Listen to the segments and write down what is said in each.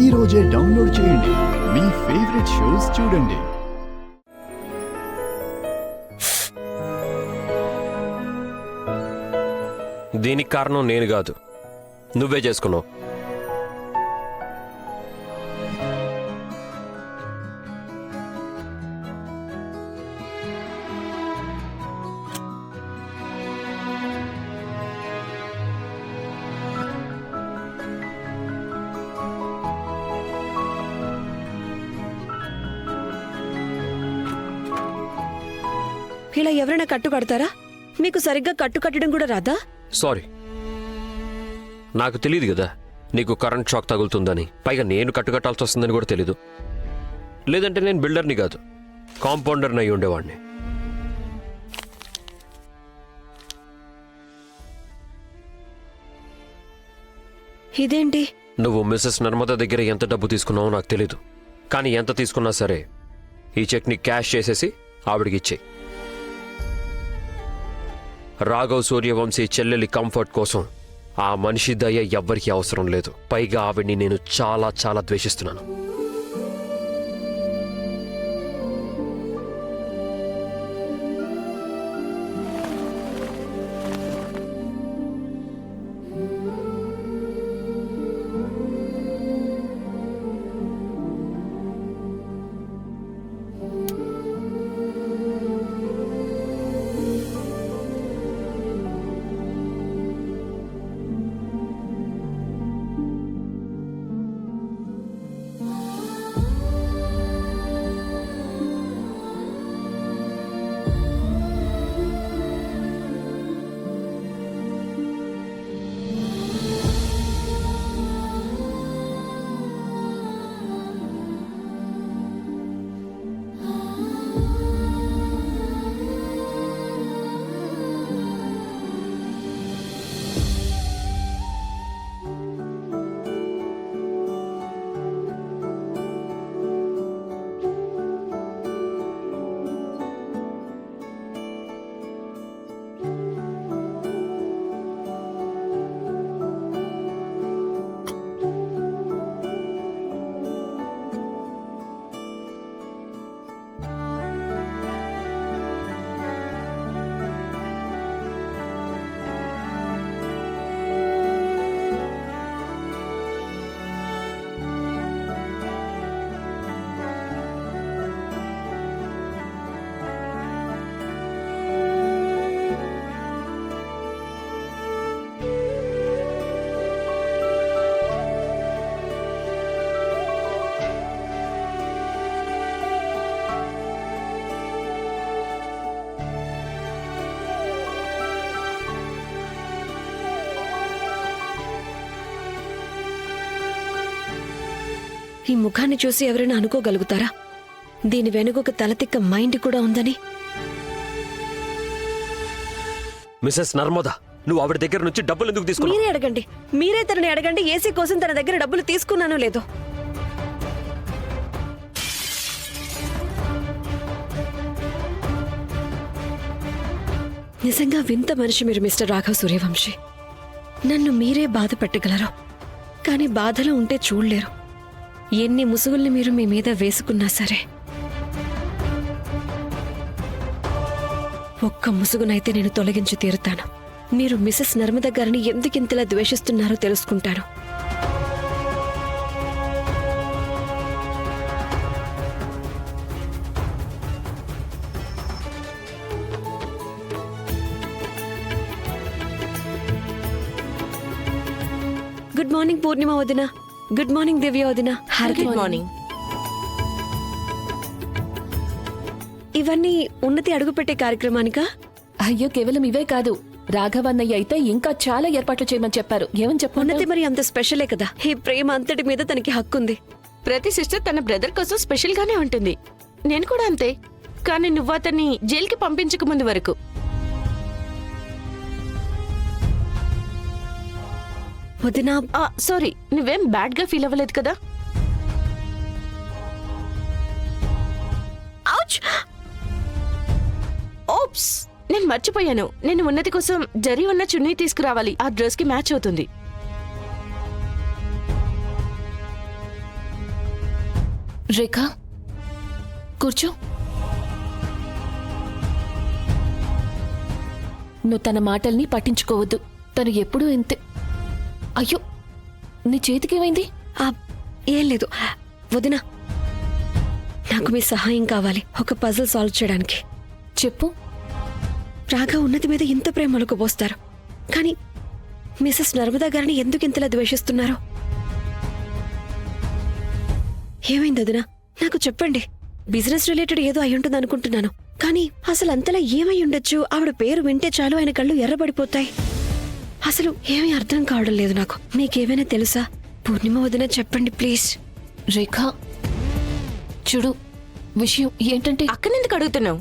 ఈ రోజే డౌన్లోడ్ చేయండి. మీ ఫేవరెట్ షోస్ చూడండి. దీనికి కారణం నేను కాదు, నువ్వే చేసుకున్నావు. ఇలా ఎవరైనా కట్టు కడతారా? మీకు సరిగ్గా కట్టు కట్టడం కూడా రాదా? సారీ, నాకు తెలియదు కదా నీకు కరెంట్ షాక్ తగులుతుందని. పైగా నేను కట్టుకట్టాల్సి వస్తుందని కూడా తెలీదు. లేదంటే నేను బిల్డర్ని కాదు, కాంపౌండర్ని అయి ఉండేవాడిని. ఇదేంటి? నువ్వు మిస్సెస్ నర్మదా దగ్గర ఎంత డబ్బు తీసుకున్నావో నాకు తెలీదు. కానీ ఎంత తీసుకున్నా సరే ఈ చెక్ని క్యాష్ చేసేసి ఆవిడికి ఇచ్చేయి. రాఘవ్ సూర్యవంశీ చెల్లెలి కంఫర్ట్ కోసం ఆ మనిషి దయ ఎవ్వరికీ అవసరం లేదు. పైగా ఆవిడ్ని నేను చాలా చాలా ద్వేషిస్తున్నాను. ఈ ముఖాన్ని చూసి ఎవరైనా అనుకోగలుగుతారా దీని వెనుక ఒక తలతిక్క మైండ్ కూడా ఉందని? మిస్సెస్ నర్మదా, నువ్వు ఆవిడ దగ్గర నుంచి డబ్బులు ఎందుకు తీసుకున్నావు? మీరే అడగండి, మీరే తనని అడగండి. ఏసీ కోసం తన దగ్గర డబ్బులు తీసుకున్నానో లేదో. నిజంగా వింత మనిషి మీరు మిస్టర్ రాఘవ్ సూర్యవంశీ. నన్ను మీరే బాధ పెట్టగలరు, కానీ బాధలో ఉంటే చూడలేరు. ఎన్ని ముసుగుల్ని మీరు మీ మీద వేసుకున్నా సరే, ఒక్క ముసుగునైతే నేను తొలగించి తీరుతాను. మీరు మిసెస్ నర్మదా గారిని ఎందుకింతలా ద్వేషిస్తున్నారో తెలుసుకుంటాను. గుడ్ మార్నింగ్ పూర్ణిమ వదిన. గుడ్ మార్నింగ్ దివ్య వదిన. Good morning. ఇవన్నీ ఉన్నతి అడుగుపెట్టే కార్యక్రమానికా? అయ్యో, కేవలం ఇవే కాదు, రాఘవన్నయ్య అయితే ఇంకా చాలా ఏర్పాట్లు చేయమని చెప్పారు. ఏమని చెప్పు? ఉన్నతి మరి అంత స్పెషలే కదా. ఈ ప్రేమ అంతటి మీద తనకి హక్కుంది. ప్రతి సిస్టర్ తన బ్రదర్ కోసం స్పెషల్ గానే ఉంటుంది. నేను కూడా అంతే. కానీ నువ్వు అతన్ని జైలుకి పంపించక ముందు వరకు. వదినా, సారీ, నువ్వేం బ్యాడ్ గా ఫీల్ అవ్వలేదు కదా? ఓప్స్, నేను మర్చిపోయాను. నేను ఉన్నతి కోసం జరీ ఉన్న చున్నీ తీసుకురావాలి. ఆ డ్రెస్ కి మ్యాచ్ అవుతుంది. రేఖ కూర్చో. నువ్వు తన మాటల్ని పట్టించుకోవద్దు. తను ఎప్పుడూ ఇంతే. అయ్యో, నీ చేతికేమైంది? ఏం లేదు వదినా, నాకు మీ సహాయం కావాలి ఒక పజిల్ సాల్వ్ చేయడానికి. చెప్పు. రాఘవ ఉన్నతి మీద ఇంత ప్రేమలకు పోస్తారు, కానీ మిసెస్ నర్మదా గారిని ఎందుకు ఇంతలా ద్వేషిస్తున్నారు? ఏమైంది వదినా, నాకు చెప్పండి. బిజినెస్ రిలేటెడ్ ఏదో అయి ఉంటుంది అనుకుంటున్నాను, కానీ అసలు అంతలా ఏమై ఉండొచ్చు? ఆవిడ పేరు వింటే చాలు ఆయన కళ్ళు ఎర్రబడిపోతాయి. అసలు ఏమీ అర్థం కావడం లేదు నాకు. మీకేమైనా తెలుసా? పూర్ణిమ వదిన చెప్పండి ప్లీజ్. రేఖ చూడు, విషయం ఏంటంటే అక్కనెందుకు అడుగుతున్నావు?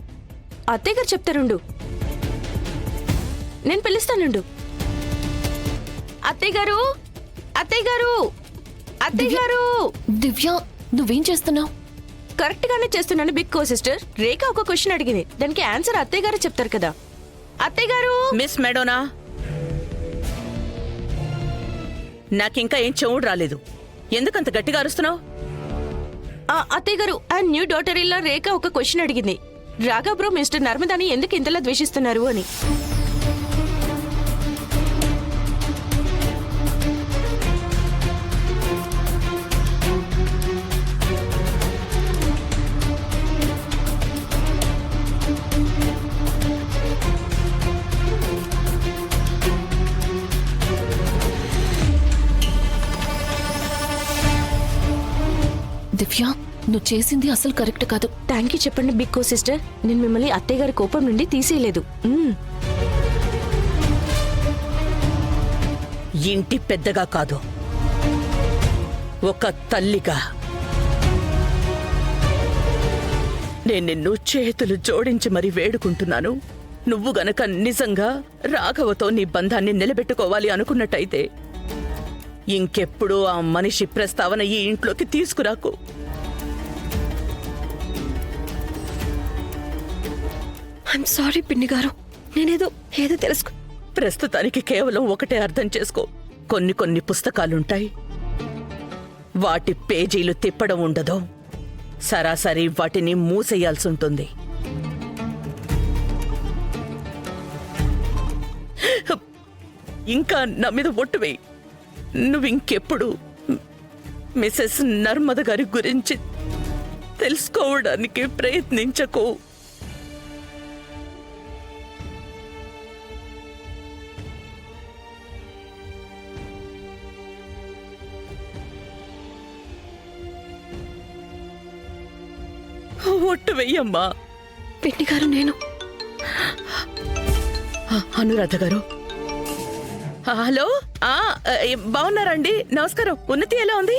అత్తయ్య గారు చెప్తారుండు, నేను పిలుస్తానుండు. అత్తయ్య గారు, అత్తయ్య గారు, అత్తయ్య గారు. దివ్య, నువ్వేం చేస్తున్నావు? కరెక్ట్ గానే చేస్తున్నాను బిగ్ కో సిస్టర్. రేఖ ఒక క్వశ్చన్ అడిగింది, దానికి ఆన్సర్ అత్తయ్య గారు చెప్తారు కదా. అత్తయ్య గారు. మిస్ మెడోనా, నాకింకా ఏం చెవుడు రాలేదు. ఎందుకంత గట్టిగా అరుస్తున్నావు? అత్తయ్య గారు, ఆ న్యూ డాటర్ ఇల్లా రేఖ ఒక క్వశ్చన్ అడిగింది. రాఘవ్ బ్రో మిస్టర్ నర్మదాని ఎందుకు ఇంతలా ద్వేషిస్తున్నారు అని. దివ్య, నువ్వు చేసింది అసలు కరెక్ట్ కాదు. థ్యాంక్ యూ చెప్పండి బిగ్ కో సిస్టర్. నేను మిమ్మల్ని అత్తయ్య గారి కోపం నుండి తీసేయలేదు. ఇంటి పెద్దగా కాదు, ఒక తల్లిగా నేను నిన్ను చేతులు జోడించి మరీ వేడుకుంటున్నాను. నువ్వు గనక నిజంగా రాఘవతో నీ బంధాన్ని నిలబెట్టుకోవాలి అనుకున్నట్టయితే ఇంకెప్పుడు ఆ మనిషి ప్రస్తావన ఈ ఇంట్లోకి తీసుకురాకు. ఐఎమ్ సారీ పిన్ని గారు, నేనేదో తెలుసుకో. ప్రస్తుతానికి కేవలం ఒకటే అర్థం చేసుకో, కొన్ని పుస్తకాలుంటాయి, వాటి పేజీలు తిప్పడం ఉండదు, సరాసరి వాటిని మూసేయాల్సి ఉంటుంది. ఇంకా నా మీద ఒట్టు వేయి, నువ్వింకెప్పుడు మిసెస్ నర్మద గారి గురించి తెలుసుకోవడానికి ప్రయత్నించకు. ఒట్టు వెయ్యమ్మా. పిన్ని గారు, నేను అనురాధ గారు. హలో, బాగున్నారండి? నమస్కారం. ఉన్నతి ఎలా ఉంది?